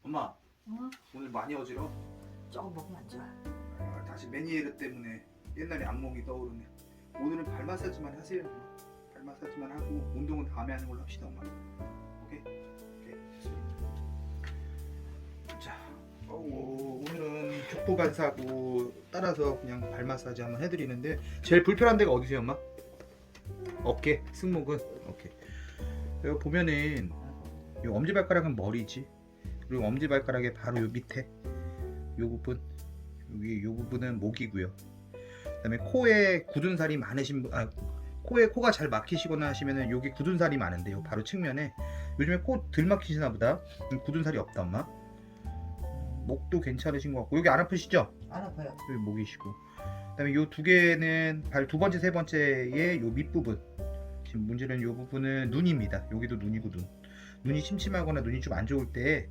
엄마, 어? 오늘 많이 어지러? 조금 먹으면 안 좋아. 다시 메니에르 때문에 옛날에 악몽이 떠오르네. 오늘은 발 마사지만 하세요. 엄마. 발 마사지만 하고 운동은 다음에 하는 걸로 합시다, 엄마. 오케이? 오케이, 좋습니다. 자, 오늘은 족부 반사고 따라서 그냥 발 마사지 한번 해드리는데 제일 불편한 데가 어디세요, 엄마? 어깨, 승모근. 오케이. 여기 보면은 이 엄지발가락은 머리지. 그리고 엄지발가락의 바로 요 밑에 요 부분, 여기 요 부분은 목이고요. 그다음에 코에 굳은 살이 많으신 분, 코에 코가 잘 막히시거나 하시면은 여기 굳은 살이 많은데 요 바로 측면에 요즘에 코 덜 막히시나 보다. 굳은 살이 없다, 엄마. 목도 괜찮으신 것 같고 여기 안 아프시죠? 안 아파요. 여기 목이시고. 그다음에 요 두 개는 발 두 번째, 세 번째의 요 밑부분. 지금 문제는 요 부분은 눈입니다. 여기도 눈이고 눈. 눈이 침침하거나 눈이 좀 안 좋을 때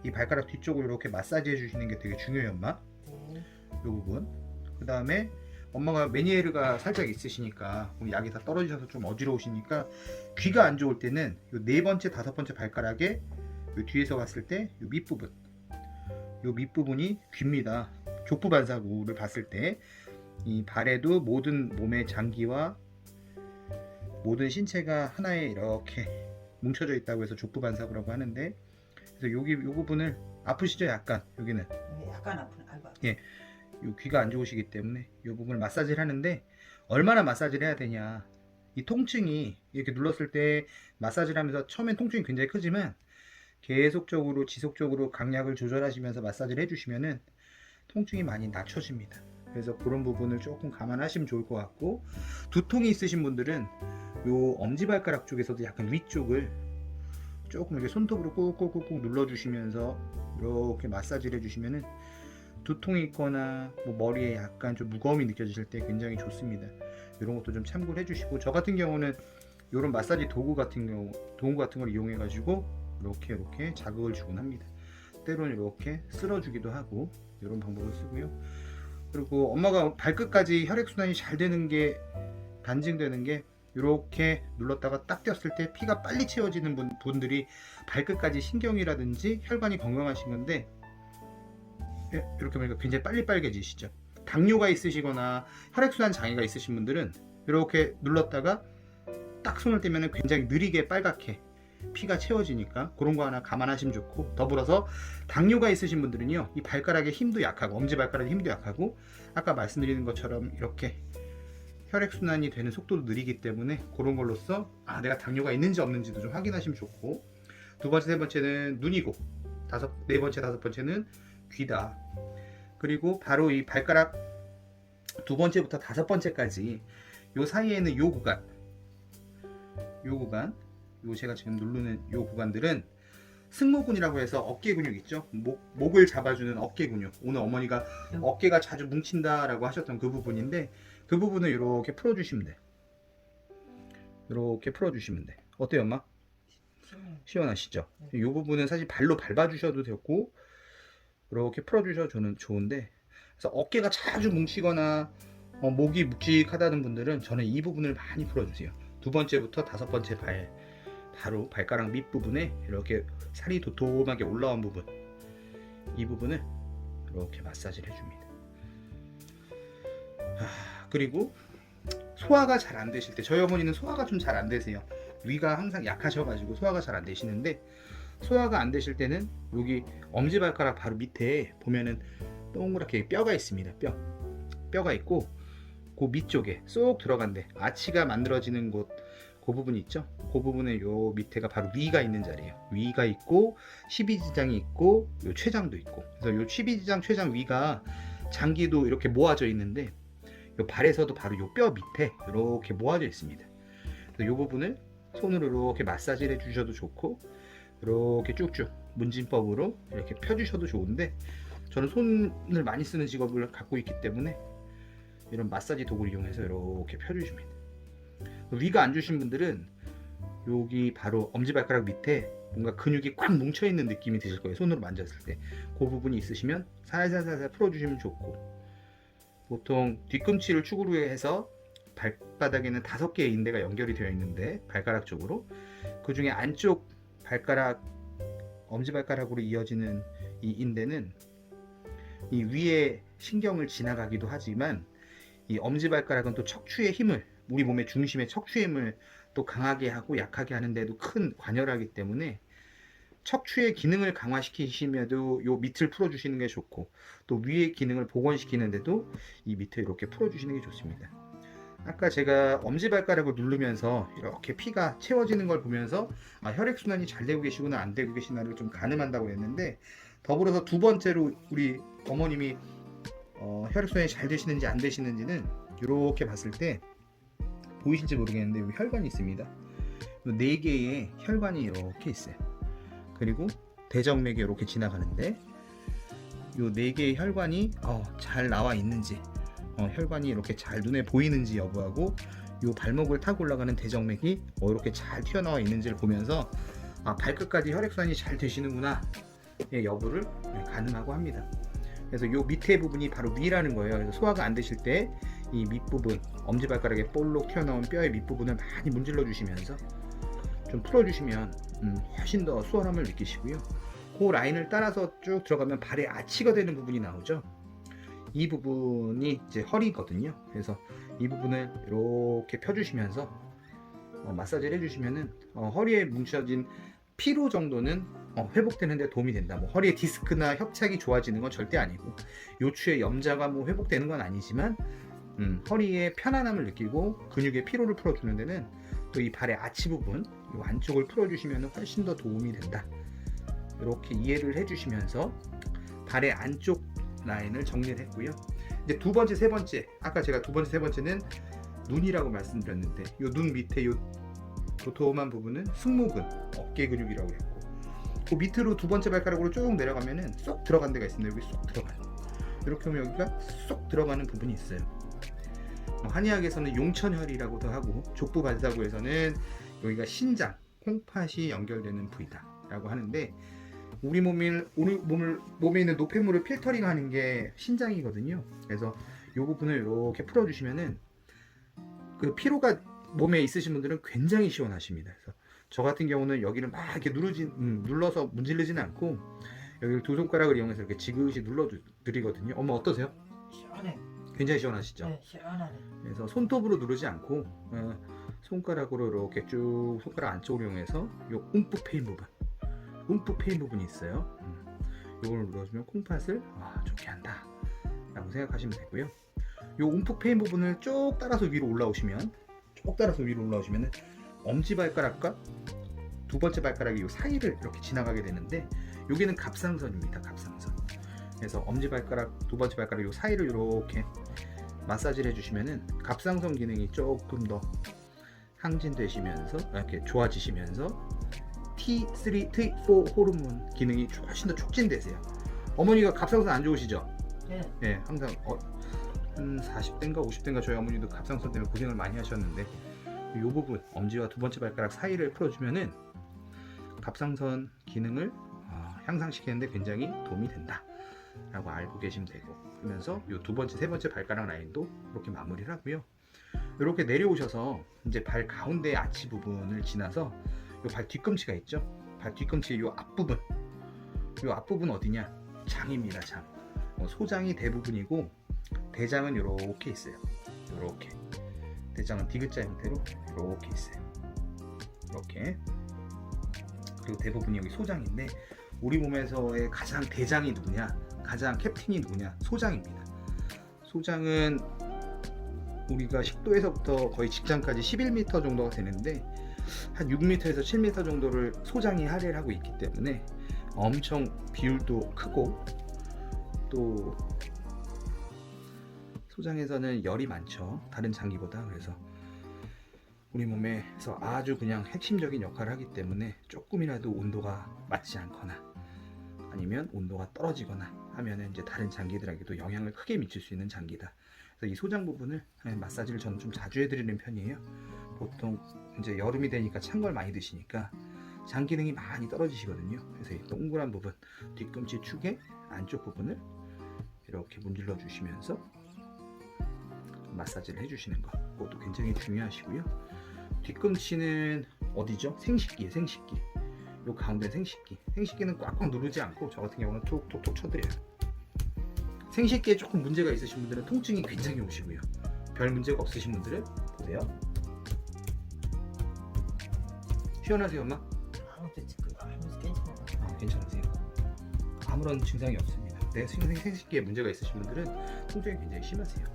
이 발가락 뒤쪽을 이렇게 마사지 해주시는 게 되게 중요해요, 엄마. 네. 요 부분. 그 다음에 엄마가 메니에르가 살짝 있으시니까 약이 다 떨어지셔서 좀 어지러우시니까 귀가 안 좋을 때는 요 네 번째, 다섯 번째 발가락에 요 뒤에서 봤을 때 요 밑부분, 요 밑부분이 귀입니다. 족부 반사구를 봤을 때 이 발에도 모든 몸의 장기와 모든 신체가 하나에 이렇게 뭉쳐져 있다고 해서 족부 반사구라고 하는데, 그래서 여기 요 부분을 아프시죠? 약간 여기는 약간 아픈. 아이고. 예, 요 귀가 안 좋으시기 때문에 이 부분을 마사지를 하는데 얼마나 마사지를 해야 되냐. 이 통증이 이렇게 눌렀을 때 마사지를 하면서 처음엔 통증이 굉장히 크지만 계속적으로 지속적으로 강약을 조절하시면서 마사지를 해주시면은 통증이 많이 낮춰집니다. 그래서 그런 부분을 조금 감안하시면 좋을 것 같고, 두통이 있으신 분들은 요 엄지발가락 쪽에서도 약간 위쪽을 조금 이렇게 손톱으로 꾹꾹꾹꾹 눌러주시면서 이렇게 마사지를 해주시면은 두통이 있거나 뭐 머리에 약간 좀 무거움이 느껴지실 때 굉장히 좋습니다. 이런 것도 좀 참고를 해주시고, 저 같은 경우는 이런 마사지 도구 같은 걸 이용해 가지고 이렇게 자극을 주곤 합니다. 때로는 이렇게 쓸어주기도 하고 이런 방법을 쓰고요. 그리고 엄마가 발끝까지 혈액순환이 잘 되는 게 반증되는 게 이렇게 눌렀다가 딱 떼었을 때 피가 빨리 채워지는 분들이 발끝까지 신경이라든지 혈관이 건강하신 건데, 이렇게 보니까 굉장히 빨리 빨개지시죠. 당뇨가 있으시거나 혈액순환 장애가 있으신 분들은 이렇게 눌렀다가 딱 손을 떼면 굉장히 느리게 빨갛게 피가 채워지니까 그런 거 하나 감안하시면 좋고, 더불어서 당뇨가 있으신 분들은요, 이 발가락의 힘도 약하고 엄지발가락의 힘도 약하고 아까 말씀드리는 것처럼 이렇게 혈액순환이 되는 속도도 느리기 때문에 그런 걸로써 내가 당뇨가 있는지 없는지도 좀 확인하시면 좋고, 두 번째, 세 번째는 눈이고, 네 번째, 다섯 번째는 귀다. 그리고 바로 이 발가락 두 번째부터 다섯 번째까지 요 사이에는 요 구간, 요 제가 지금 누르는 요 구간들은 승모근이라고 해서 어깨 근육 있죠? 목을 잡아주는 어깨 근육. 오늘 어머니가 어깨가 자주 뭉친다라고 하셨던 그 부분인데, 그 부분을 이렇게 풀어주시면 돼. 이렇게 풀어주시면 돼. 어때요, 엄마? 시원하시죠? 이 부분은 사실 발로 밟아주셔도 되고 이렇게 풀어주셔도 좋은데, 그래서 어깨가 자주 뭉치거나 목이 묵직하다는 분들은 저는 이 부분을 많이 풀어주세요. 두 번째부터 다섯 번째 바로 발가락 밑부분에 이렇게 살이 도톰하게 올라온 부분, 이 부분을 이렇게 마사지를 해줍니다. 그리고 소화가 잘 안 되실 때, 저희 어머니는 소화가 좀 잘 안 되세요. 위가 항상 약하셔가지고 소화가 잘 안 되시는데, 소화가 안 되실 때는 여기 엄지발가락 바로 밑에 보면은 동그랗게 뼈가 있습니다. 뼈가 있고 그 밑쪽에 쏙 들어간데 아치가 만들어지는 곳, 그 부분이 있죠. 그 부분에 요 밑에가 바로 위가 있는 자리예요. 위가 있고 12지장이 있고 요 췌장도 있고, 그래서 요 12지장, 췌장, 위가 장기도 이렇게 모아져 있는데 요 발에서도 바로 요 뼈 밑에 이렇게 모아져 있습니다. 그래서 요 부분을 손으로 이렇게 마사지를 해주셔도 좋고, 이렇게 쭉쭉 문진법으로 이렇게 펴주셔도 좋은데, 저는 손을 많이 쓰는 직업을 갖고 있기 때문에 이런 마사지 도구를 이용해서 이렇게 펴주십니다. 위가 안 좋으신 분들은 여기 바로 엄지발가락 밑에 뭔가 근육이 꽉 뭉쳐있는 느낌이 드실 거예요. 손으로 만졌을 때 그 부분이 있으시면 살살살살 풀어주시면 좋고, 보통 뒤꿈치를 축으로 해서 발바닥에는 5개의 인대가 연결이 되어 있는데 발가락 쪽으로, 그 중에 안쪽 발가락 엄지발가락으로 이어지는 이 인대는 이 위에 신경을 지나가기도 하지만 이 엄지발가락은 또 척추의 힘을, 우리 몸의 중심의 척추의 힘을 또 강하게 하고 약하게 하는데도 큰 관여를 하기 때문에 척추의 기능을 강화시키시면도 요 밑을 풀어주시는 게 좋고, 또 위의 기능을 복원시키는데도 이 밑을 이렇게 풀어주시는 게 좋습니다. 아까 제가 엄지발가락을 누르면서 이렇게 피가 채워지는 걸 보면서 혈액순환이 잘 되고 계시구나 안 되고 계시나를 좀 가늠한다고 했는데, 더불어서 두 번째로 우리 어머님이 혈액순환이 잘 되시는지 안 되시는지는 이렇게 봤을 때 보이실지 모르겠는데 여기 혈관이 있습니다. 네 개의 혈관이 이렇게 있어요. 그리고 대정맥이 이렇게 지나가는데 요 네 개의 혈관이 잘 나와 있는지, 혈관이 이렇게 잘 눈에 보이는지 여부하고, 요 발목을 타고 올라가는 대정맥이 이렇게 잘 튀어나와 있는지를 보면서 발끝까지 혈액순환이 잘 되시는구나 여부를 가늠하고 합니다. 그래서 요 밑에 부분이 바로 위라는 거예요. 그래서 소화가 안 되실 때 이 밑부분, 엄지발가락에 볼록 튀어나온 뼈의 밑부분을 많이 문질러 주시면서 좀 풀어주시면 훨씬 더 수월함을 느끼시고요. 그 라인을 따라서 쭉 들어가면 발의 아치가 되는 부분이 나오죠. 이 부분이 이제 허리거든요. 그래서 이 부분을 이렇게 펴주시면서 마사지를 해주시면은 허리에 뭉쳐진 피로 정도는 회복되는 데 도움이 된다. 뭐 허리의 디스크나 협착이 좋아지는 건 절대 아니고, 요추의 염자가 뭐 회복되는 건 아니지만 허리의 편안함을 느끼고 근육의 피로를 풀어주는 데는 또 이 발의 아치 부분, 이 안쪽을 풀어주시면 훨씬 더 도움이 된다. 이렇게 이해를 해주시면서 발의 안쪽 라인을 정리를 했고요. 이제 두 번째, 세 번째, 아까 제가 두 번째, 세 번째는 눈이라고 말씀드렸는데, 이 눈 밑에 이 도톰한 부분은 승모근, 어깨 근육이라고 했고, 그 밑으로 두 번째 발가락으로 쭉 내려가면은 쏙 들어간 데가 있습니다. 여기 쏙 들어가요. 이렇게 하면 여기가 쏙 들어가는 부분이 있어요. 한의학에서는 용천혈이라고도 하고, 족부발사구에서는 여기가 신장, 콩팥이 연결되는 부위다 라고 하는데, 우리 몸에 있는 노폐물을 필터링 하는 게 신장이거든요. 그래서 이 부분을 이렇게 풀어주시면은 그 피로가 몸에 있으신 분들은 굉장히 시원하십니다. 그래서 저 같은 경우는 여기를 막 이렇게 눌러서 문지르지는 않고, 여기를 두 손가락을 이용해서 이렇게 지그시 눌러드리거든요. 엄마 어떠세요? 시원해. 굉장히 시원하시죠? 네, 시원하네. 그래서 손톱으로 누르지 않고 손가락으로 이렇게 쭉 손가락 안쪽을 이용해서 이 움푹 패인 부분이 있어요. 이걸 눌러주면 콩팥을 좋게 한다 라고 생각하시면 되고요. 이 움푹 패인 부분을 쭉 따라서 위로 올라오시면 엄지발가락과 두 번째 발가락이 이 사이를 이렇게 지나가게 되는데, 여기는 갑상선입니다. 갑상선. 그래서 엄지발가락, 두 번째 발가락 이 사이를 이렇게 마사지를 해주시면은 갑상선 기능이 조금 더 항진되시면서 이렇게 좋아지시면서 T3, T4 호르몬 기능이 훨씬 더 촉진되세요. 어머니가 갑상선 안 좋으시죠? 네. 네, 항상 한 40대인가 50대인가 저희 어머니도 갑상선 때문에 고생을 많이 하셨는데, 이 부분 엄지와 두 번째 발가락 사이를 풀어주면은 갑상선 기능을 향상시키는데 굉장히 도움이 된다 라고 알고 계시면 되고, 그러면서 이 두 번째, 세 번째 발가락 라인도 이렇게 마무리를 하고요. 이렇게 내려오셔서 이제 발 가운데 아치 부분을 지나서 이 발 뒤꿈치가 있죠. 발 뒤꿈치 이 앞부분, 이 앞부분 어디냐? 장입니다. 장. 소장이 대부분이고, 대장은 이렇게 있어요. 이렇게 대장은 디귿자 형태로 이렇게 있어요. 이렇게. 그리고 대부분이 여기 소장인데, 우리 몸에서의 가장 대장이 누구냐, 가장 캡틴이 누구냐? 소장입니다. 소장은 우리가 식도에서부터 거의 직장까지 11m 정도가 되는데, 한 6m에서 7m 정도를 소장이 할애를 하고 있기 때문에 엄청 비율도 크고, 또 소장에서는 열이 많죠, 다른 장기보다. 그래서 우리 몸에서 아주 그냥 핵심적인 역할을 하기 때문에 조금이라도 온도가 맞지 않거나 아니면 온도가 떨어지거나 하면은 이제 다른 장기들에게도 영향을 크게 미칠 수 있는 장기다. 그래서 이 소장 부분을 마사지를 저는 좀 자주 해드리는 편이에요. 보통 이제 여름이 되니까 찬 걸 많이 드시니까 장 기능이 많이 떨어지시거든요. 그래서 이 동그란 부분, 뒤꿈치 축의 안쪽 부분을 이렇게 문질러 주시면서 마사지를 해주시는 거, 그것도 굉장히 중요하시고요. 뒤꿈치는 어디죠? 생식기. 요 가운데 생식기는 꽉꽉 누르지 않고 저 같은 경우는 툭툭툭 쳐드려요. 생식기에 조금 문제가 있으신 분들은 통증이 굉장히 오시고요. 별 문제가 없으신 분들은 보세요. 시원하세요, 엄마? 아무도 괜찮아. 괜찮으세요? 아무런 증상이 없습니다. 내 생식기에 문제가 있으신 분들은 통증이 굉장히 심하세요.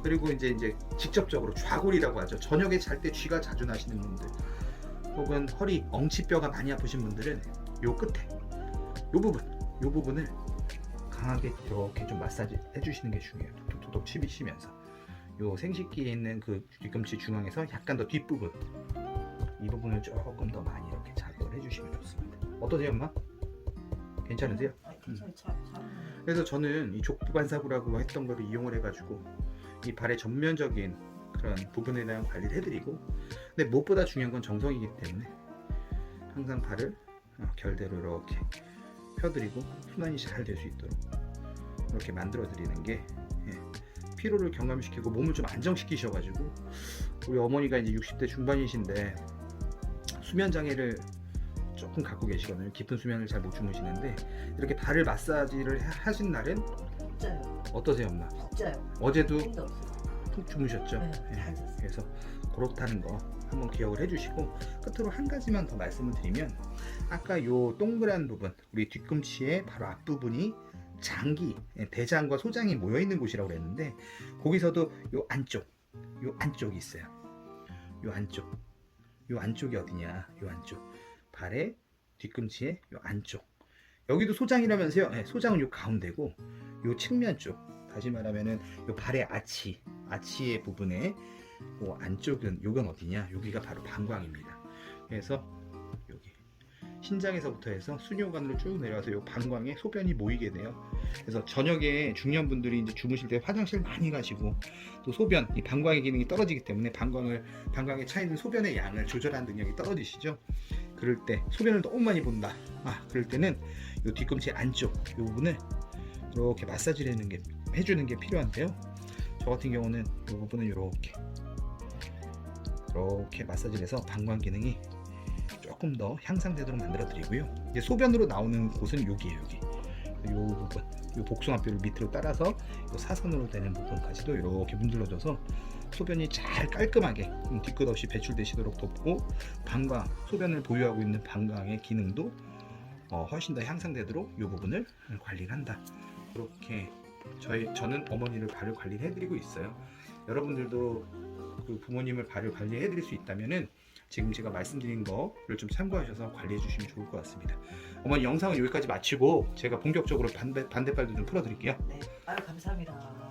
그리고 이제 직접적으로 좌골이라고 하죠. 저녁에 잘 때 쥐가 자주 나시는 분들, 혹은 허리, 엉치뼈가 많이 아프신 분들은 요 끝에, 요 부분을 강하게 이렇게 좀 마사지 해주시는 게 중요해요. 톡톡톡 치비시면서 요 생식기에 있는 그 뒤꿈치 중앙에서 약간 더 뒷부분, 이 부분을 조금 더 많이 이렇게 자극을 해주시면 좋습니다. 어떠세요, 엄마? 괜찮으세요? 괜찮아. 그래서 저는 이 족부반사구라고 했던 거를 이용을 해가지고 이 발의 전면적인 그런 부분에 대한 관리를 해드리고, 근데 무엇보다 중요한 건 정성이기 때문에 항상 발을 결대로 이렇게 펴드리고 순환이 잘 될 수 있도록 이렇게 만들어 드리는 게 피로를 경감시키고 몸을 좀 안정시키셔가지고, 우리 어머니가 이제 60대 중반이신데 수면 장애를 조금 갖고 계시거든요. 깊은 수면을 잘 못 주무시는데 이렇게 발을 마사지를 하신 날은 진짜요. 어떠세요, 엄마? 진짜요. 어제도 힘도 없어요. 푹 주무셨죠? 네, 잘 잤어요. 그래서 그렇다는 거 한번 기억을 해주시고, 끝으로 한 가지만 더 말씀을 드리면, 아까 요 동그란 부분, 우리 뒤꿈치의 바로 앞부분이 장기, 대장과 소장이 모여 있는 곳이라고 그랬는데, 거기서도 요 안쪽이 있어요. 요 안쪽이 어디냐? 요 안쪽, 발의 뒤꿈치의 요 안쪽. 여기도 소장이라면서요? 네, 소장은 요 가운데고, 요 측면 쪽, 다시 말하면은 요 발의 아치의 부분에 그 안쪽은, 요건 어디냐? 여기가 바로 방광입니다. 그래서 여기 신장에서부터 해서 수뇨관으로 쭉 내려와서 요 방광에 소변이 모이게 돼요. 그래서 저녁에 중년분들이 이제 주무실 때 화장실 많이 가시고, 또 소변, 이 방광의 기능이 떨어지기 때문에 방광에 차 있는 소변의 양을 조절하는 능력이 떨어지시죠. 그럴 때 소변을 너무 많이 본다. 그럴 때는 요 뒤꿈치 안쪽 요 부분을 이렇게 마사지를 해주는 게 필요한데요. 저 같은 경우는 이 부분을 이렇게 마사지를 해서 방광 기능이 조금 더 향상되도록 만들어 드리고요. 이제 소변으로 나오는 곳은 여기에요. 여기 이 부분, 이 복숭아뼈를 밑으로 따라서 이 사선으로 되는 부분까지도 이렇게 문질러줘서 소변이 잘 깔끔하게 뒤끝 없이 배출되시도록 돕고, 소변을 보유하고 있는 방광의 기능도 훨씬 더 향상되도록 이 부분을 관리를 한다. 그렇게 저는 어머니를 발을 관리를 해드리고 있어요. 여러분들도 그 부모님을 발을 관리해 드릴 수 있다면은 지금 제가 말씀드린 거를 좀 참고하셔서 관리해 주시면 좋을 것 같습니다. 어머니, 영상은 여기까지 마치고 제가 본격적으로 반대발도 좀 풀어 드릴게요. 네. 아유, 감사합니다.